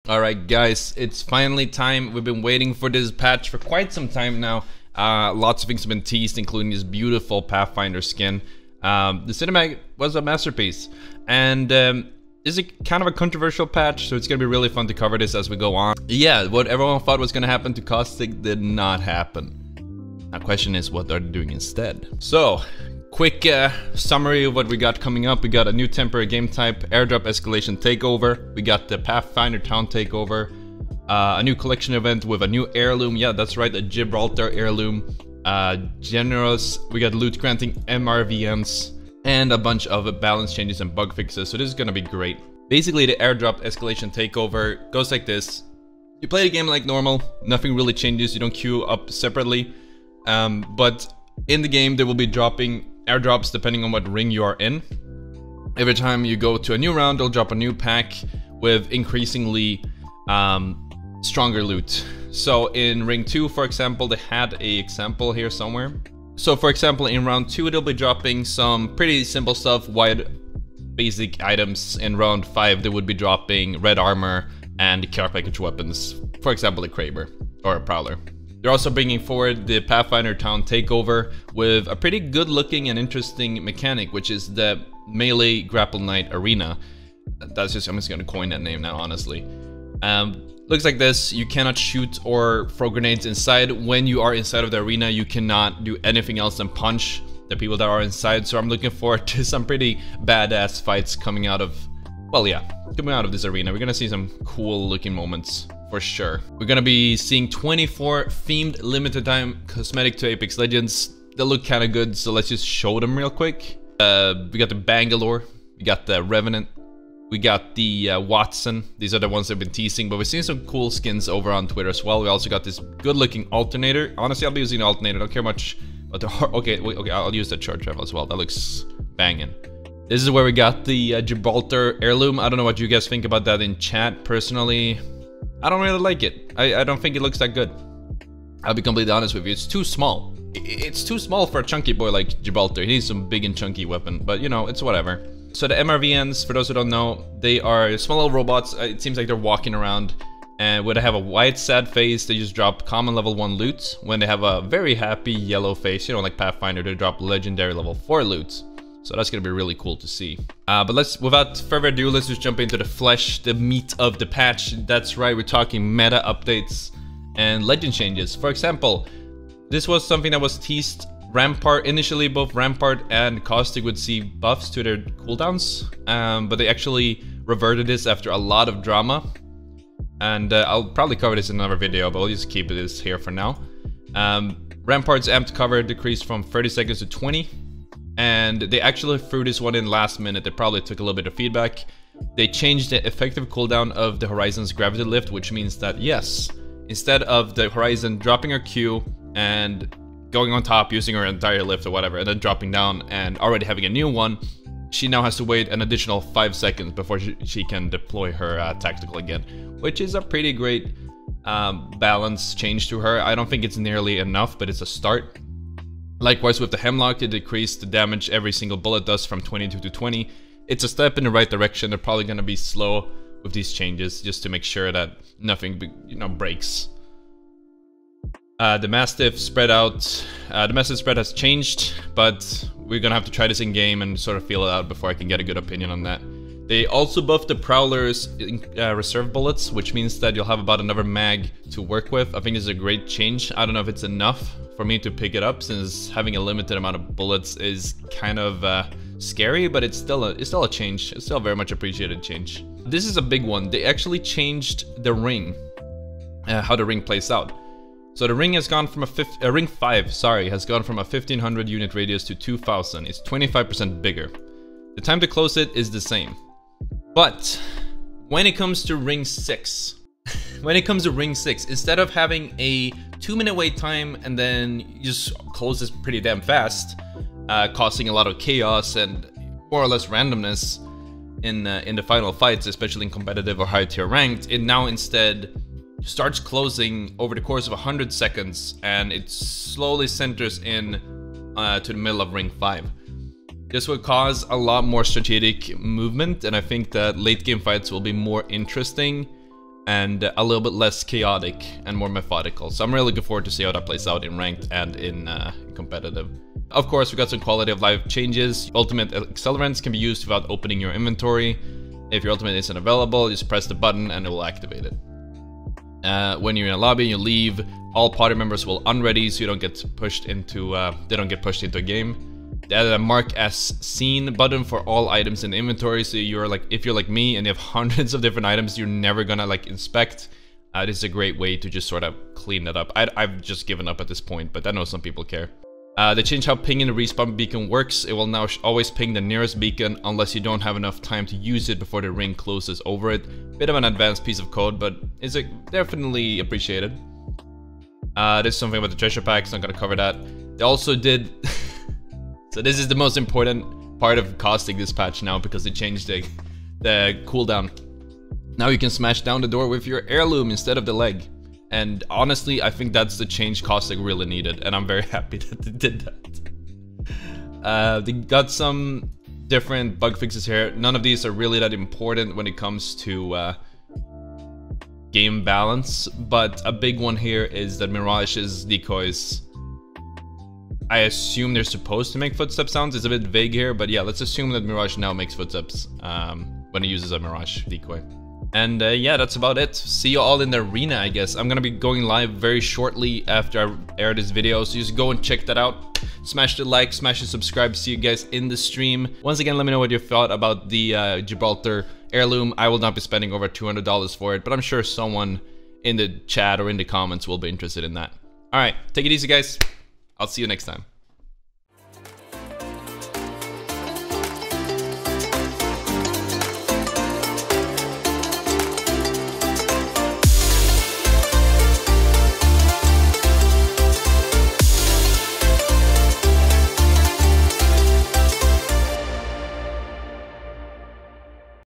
Alright guys, it's finally time. We've been waiting for this patch for quite some time now. Lots of things have been teased, including this beautiful Pathfinder skin. The cinematic was a masterpiece, and this is kind of a controversial patch, so it's gonna be really fun to cover this as we go on. Yeah, what everyone thought was gonna happen to Caustic did not happen. Now, question is, what are they doing instead? So, quick summary of what we got coming up. We got a new temporary game type, airdrop escalation takeover. We got the Pathfinder town takeover, a new collection event with a new heirloom. Yeah, that's right, a Gibraltar heirloom. Generous. We got loot granting MRVNs and a bunch of balance changes and bug fixes. So this is gonna be great. Basically, the airdrop escalation takeover goes like this. You play the game like normal. Nothing really changes. You don't queue up separately. But in the game, they will be dropping airdrops depending on what ring you are in. Every time you go to a new round, they'll drop a new pack with increasingly stronger loot. So in ring 2, for example, they had a example here somewhere. So for example, in round 2, they'll be dropping some pretty simple stuff, wide basic items. In round 5, they would be dropping red armor and care package weapons. For example, a Kraber or a Prowler. They're also bringing forward the Pathfinder town takeover with a pretty good looking and interesting mechanic, which is the melee grapple knight arena. I'm just gonna coin that name now, honestly. Looks like this. You cannot shoot or throw grenades inside. When you are inside of the arena, you cannot do anything else than punch the people that are inside. So I'm looking forward to some pretty badass fights coming out of, well, yeah, coming out of this arena. We're gonna see some cool looking moments. For sure. We're gonna be seeing 24 themed limited time cosmetic to Apex Legends. They look kind of good, so let's just show them real quick. We got the Bangalore, we got the Revenant, we got the Watson. These are the ones they've been teasing, but we're seeing some cool skins over on Twitter as well. We also got this good looking alternator. Honestly, I'll be using the alternator. I don't care much about the okay, I'll use the short travel as well. That looks banging. This is where we got the Gibraltar heirloom. I don't know what you guys think about that in chat. Personally, I don't really like it. I don't think it looks that good. I'll be completely honest with you. It's too small. It's too small for a chunky boy like Gibraltar. He needs some big and chunky weapon, but you know, it's whatever. So the MRVNs, for those who don't know, they are small little robots. It seems like they're walking around, and when they have a white sad face, they just drop common level 1 loot. When they have a very happy yellow face, you know, like Pathfinder, they drop legendary level 4 loot. So that's gonna be really cool to see. But without further ado, let's just jump into the flesh, the meat of the patch. That's right, we're talking meta updates and legend changes. For example, this was something that was teased. Rampart, initially both Rampart and Caustic would see buffs to their cooldowns, but they actually reverted this after a lot of drama. And I'll probably cover this in another video, but we'll just keep this here for now. Rampart's amped cover decreased from 30 seconds to 20. And they actually threw this one in last minute. They probably took a little bit of feedback. They changed the effective cooldown of the Horizon's gravity lift, which means that, yes, instead of the Horizon dropping her Q and going on top using her entire lift or whatever, and then dropping down and already having a new one, she now has to wait an additional 5 seconds before she can deploy her tactical again, which is a pretty great balance change to her. I don't think it's nearly enough, but it's a start. Likewise with the Hemlock, it decreased the damage every single bullet does from 22 to 20. It's a step in the right direction. They're probably going to be slow with these changes just to make sure that nothing, you know, breaks. The Mastiff spread out. The Mastiff spread has changed, but we're going to have to try this in game and sort of feel it out before I can get a good opinion on that. They also buffed the Prowler's reserve bullets, which means that you'll have about another mag to work with. I think this is a great change. I don't know if it's enough for me to pick it up, since having a limited amount of bullets is kind of scary, but it's still a change. It's still a very much appreciated change. This is a big one. They actually changed the ring, how the ring plays out. So the ring has gone from ring 5, sorry, has gone from a 1500 unit radius to 2000. It's 25% bigger. The time to close it is the same. But when it comes to ring 6, instead of having a 2-minute wait time and then you just close this pretty damn fast, causing a lot of chaos and more or less randomness in the final fights, especially in competitive or high tier ranked, it now instead starts closing over the course of 100 seconds, and it slowly centers in to the middle of ring 5. This would cause a lot more strategic movement, and I think that late game fights will be more interesting and a little bit less chaotic and more methodical. So I'm really looking forward to see how that plays out in ranked and in competitive. Of course, we got some quality of life changes. Ultimate accelerants can be used without opening your inventory. If your ultimate isn't available, just press the button and it will activate it. When you're in a lobby and you leave, all party members will unready, so you don't get pushed into they don't get pushed into a game. They added a mark as seen button for all items in the inventory, so you're like, if you're like me and you have hundreds of different items you're never gonna like inspect, this is a great way to just sort of clean that up. I've just given up at this point, but I know some people care. They changed how pinging the respawn beacon works. It will now always ping the nearest beacon unless you don't have enough time to use it before the ring closes over it. Bit of an advanced piece of code, but it's definitely appreciated. There's something about the treasure packs, not gonna cover that. They also did... So this is the most important part of caustic this patch now, because they changed the cooldown. Now you can smash down the door with your heirloom instead of the leg. And honestly, I think that's the change caustic really needed, and I'm very happy that they did that. They got some different bug fixes here. None of these are really that important when it comes to game balance, but a big one here is that Mirage's decoys, I assume they're supposed to make footstep sounds. It's a bit vague here, but yeah, let's assume that Mirage now makes footsteps when it uses a Mirage decoy. And yeah, that's about it. See you all in the arena, I guess. I'm gonna be going live very shortly after I air this video, so just go and check that out. Smash the like, smash the subscribe. See you guys in the stream. Once again, let me know what you thought about the Gibraltar heirloom. I will not be spending over $200 for it, but I'm sure someone in the chat or in the comments will be interested in that. Alright, take it easy, guys. I'll see you next time.